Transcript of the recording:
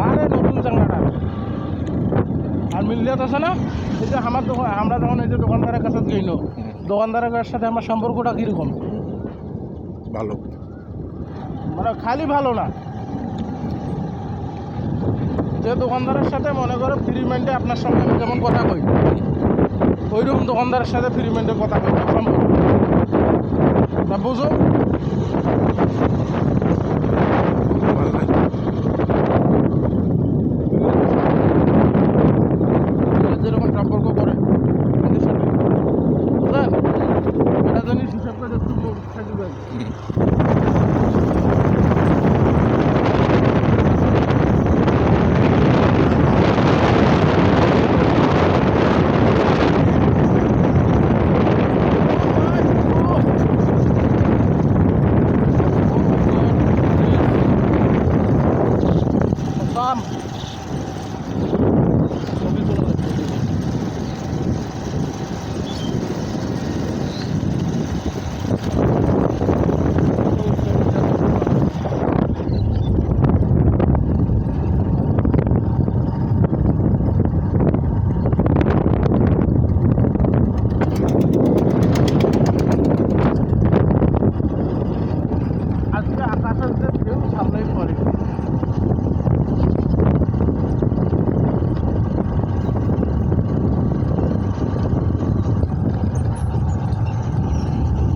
আরে নতুন চাঙ্গাটা আর মিলিয়াত আছে না এই যে আমার দোকান আমরা যখন এই যে দোকানদারের কাছে গেইল দোকানদারের সাথে আমার সম্পর্কটা কীরকম ভালো মানে খালি ভালো না যে দোকানদারের সাথে মনে করো ফ্রি মাইন্ডে আপনার সঙ্গে আমি যেমন কথা কই ওইরকম দোকানদারের সাথে ফ্রি মাইন্ডে কথা কই সম্ভব না বুঝো ভালো লাগে